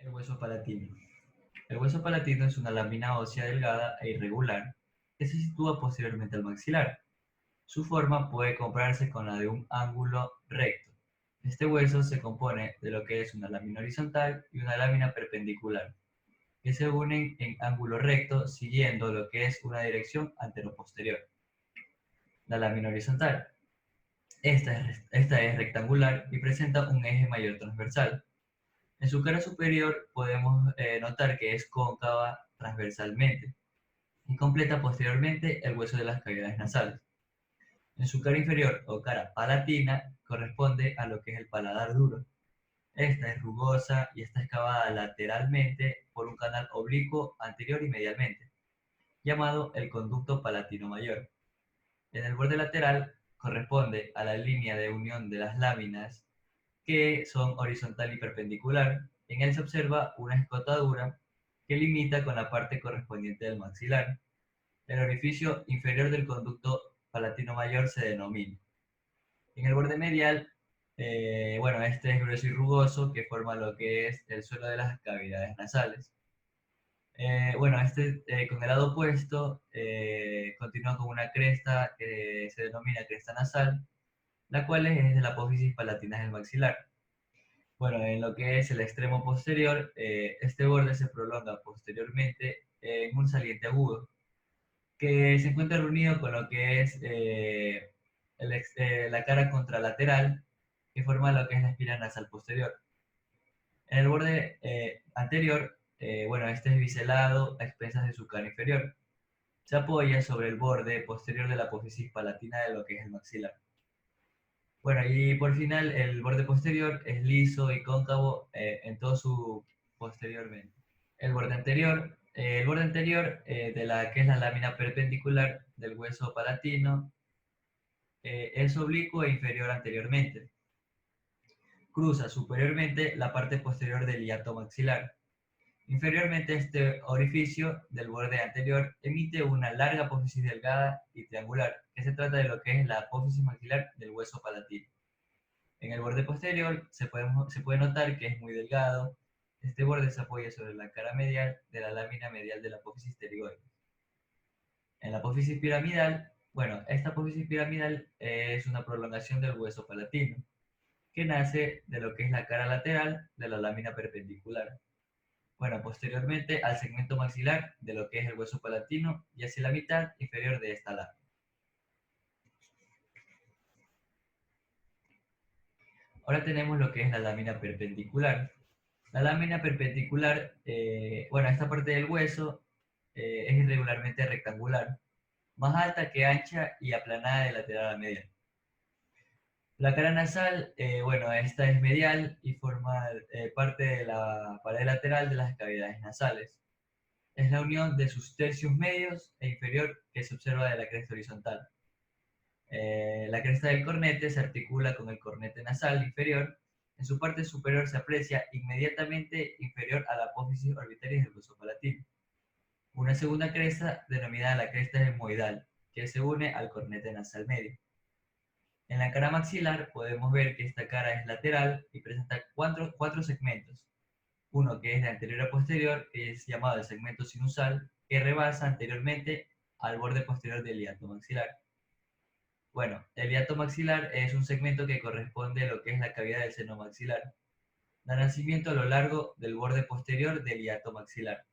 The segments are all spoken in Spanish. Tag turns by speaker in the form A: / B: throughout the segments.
A: El hueso palatino. El hueso palatino es una lámina ósea delgada e irregular que se sitúa posteriormente al maxilar. Su forma puede compararse con la de un ángulo recto. Este hueso se compone de lo que es una lámina horizontal y una lámina perpendicular, que se unen en ángulo recto siguiendo lo que es una dirección antero-posterior. La lámina horizontal. Esta es rectangular y presenta un eje mayor transversal. En su cara superior podemos notar que es cóncava transversalmente y completa posteriormente el hueso de las cavidades nasales. En su cara inferior o cara palatina corresponde a lo que es el paladar duro. Esta es rugosa y está excavada lateralmente por un canal oblicuo anterior y medialmente, llamado el conducto palatino mayor. En el borde lateral corresponde a la línea de unión de las láminas que son horizontal y perpendicular. En él se observa una escotadura que limita con la parte correspondiente del maxilar. El orificio inferior del conducto palatino mayor se denomina. En el borde medial, bueno, este es grueso y rugoso que forma lo que es el suelo de las cavidades nasales. Bueno, con el lado opuesto continúa con una cresta que se denomina cresta nasal, la cual es de la apófisis palatina del maxilar. Bueno, en lo que es el extremo posterior, este borde se prolonga posteriormente en un saliente agudo, que se encuentra reunido con lo que es la cara contralateral, que forma lo que es la espina nasal posterior. En el borde anterior, bueno, este es biselado a expensas de su cara inferior. Se apoya sobre el borde posterior de la apófisis palatina de lo que es el maxilar. Bueno, y por final el borde posterior es liso y cóncavo en todo su posteriormente. El borde anterior de la que es la lámina perpendicular del hueso palatino es oblicuo e inferior anteriormente. Cruza superiormente la parte posterior del hiato maxilar. Inferiormente este orificio del borde anterior emite una larga apófisis delgada y triangular, que se trata de lo que es la apófisis maxilar del hueso palatino. En el borde posterior se puede notar que es muy delgado. Este borde se apoya sobre la cara medial de la lámina medial de la apófisis pterigoide. En la apófisis piramidal, bueno, esta apófisis piramidal es una prolongación del hueso palatino, que nace de lo que es la cara lateral de la lámina perpendicular. Bueno, posteriormente al segmento maxilar de lo que es el hueso palatino y hacia la mitad inferior de esta lámina. Ahora tenemos lo que es la lámina perpendicular. La lámina perpendicular, bueno, esta parte del hueso es irregularmente rectangular, más alta que ancha y aplanada de lateral a medial. La cara nasal, bueno, esta es medial y forma parte de la pared lateral de las cavidades nasales. Es la unión de sus tercios medios e inferior que se observa de la cresta horizontal. La cresta del cornete se articula con el cornete nasal inferior. En su parte superior se aprecia inmediatamente inferior a la apófisis orbitaria del hueso palatino una segunda cresta denominada la cresta etmoidal, que se une al cornete nasal medio. En la cara maxilar podemos ver que esta cara es lateral y presenta cuatro segmentos. Uno que es de anterior a posterior, que es llamado el segmento sinusal, que rebasa anteriormente al borde posterior del hiato maxilar. Bueno, el hiato maxilar es un segmento que corresponde a lo que es la cavidad del seno maxilar. Da nacimiento a lo largo del borde posterior del hiato maxilar.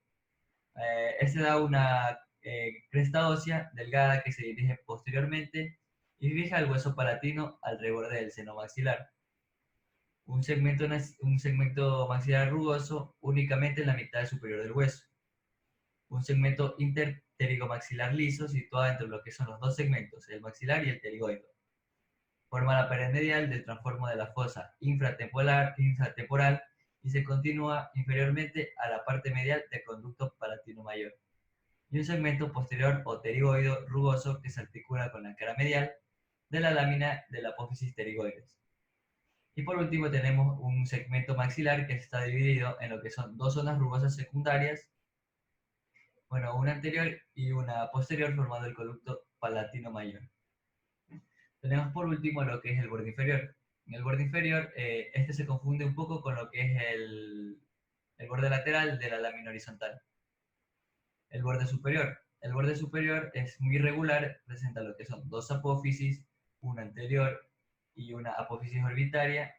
A: Este da una cresta ósea delgada que se dirige posteriormente y fija el hueso palatino al reborde del seno maxilar. Un segmento maxilar rugoso únicamente en la mitad superior del hueso. Un segmento interpterigomaxilar liso situado entre lo que son los dos segmentos, el maxilar y el pterigoide. Forma la pared medial del transformo de la fosa infratemporal y se continúa inferiormente a la parte medial del conducto palatino mayor. Y un segmento posterior o pterigoide rugoso que se articula con la cara medial de la lámina de la apófisis pterigoides. Y por último tenemos un segmento maxilar que está dividido en lo que son dos zonas rugosas secundarias, bueno, una anterior y una posterior formando el conducto palatino mayor. Tenemos por último lo que es el borde inferior. En el borde inferior, este se confunde un poco con lo que es el borde lateral de la lámina horizontal. El borde superior. El borde superior es muy irregular, presenta lo que son dos apófisis, una anterior y una apófisis orbitaria,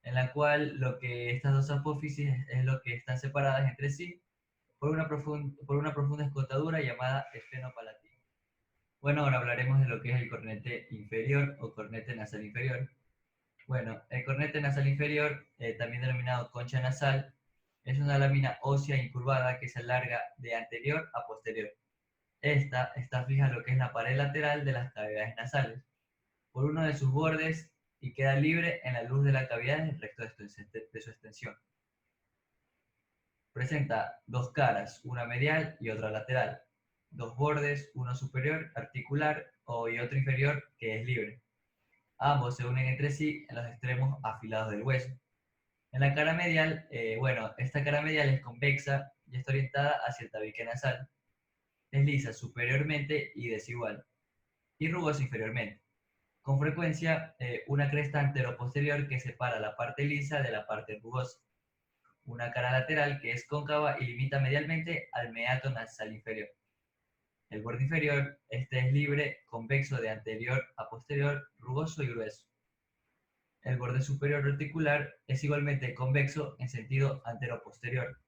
A: en la cual lo que estas dos apófisis es lo que están separadas entre sí por una profunda escotadura llamada esfenopalatino. Bueno, ahora hablaremos de lo que es el cornete inferior o cornete nasal inferior. Bueno, el cornete nasal inferior, también denominado concha nasal, es una lámina ósea incurvada que se alarga de anterior a posterior. Esta está fija en lo que es la pared lateral de las cavidades nasales, por uno de sus bordes y queda libre en la luz de la cavidad en el resto de su extensión. Presenta dos caras, una medial y otra lateral, dos bordes, uno superior, articular, y otro inferior, que es libre. Ambos se unen entre sí en los extremos afilados del hueso. En la cara medial, bueno, esta cara medial es convexa y está orientada hacia el tabique nasal. Es lisa superiormente y desigual, y rugosa inferiormente. Con frecuencia, una cresta anteroposterior que separa la parte lisa de la parte rugosa. Una cara lateral que es cóncava y limita medialmente al meato nasal inferior. El borde inferior, este es libre, convexo de anterior a posterior, rugoso y grueso. El borde superior reticular es igualmente convexo en sentido antero-posterior.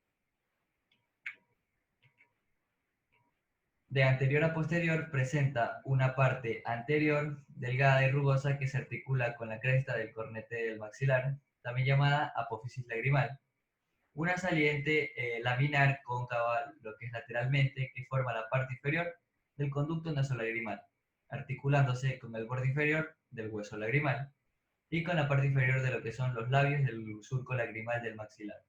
A: De anterior a posterior presenta una parte anterior, delgada y rugosa que se articula con la cresta del cornete del maxilar, también llamada apófisis lagrimal. Una saliente laminar cóncava, lo que es lateralmente, que forma la parte inferior del conducto nasolagrimal, articulándose con el borde inferior del hueso lagrimal y con la parte inferior de lo que son los labios del surco lagrimal del maxilar.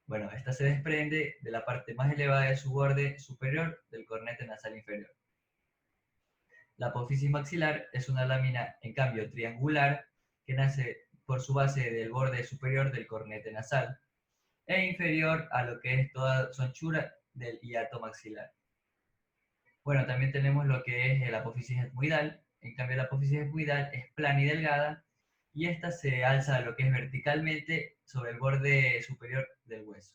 A: Bueno, esta se desprende de la parte más elevada de su borde superior del cornete nasal inferior. La apófisis maxilar es una lámina, en cambio, triangular que nace por su base del borde superior del cornete nasal e inferior a lo que es toda su anchura del hiato maxilar. Bueno, también tenemos lo que es la apófisis etmoidal. En cambio, la apófisis etmoidal es plana y delgada y esta se alza lo que es verticalmente sobre el borde superior del hueso.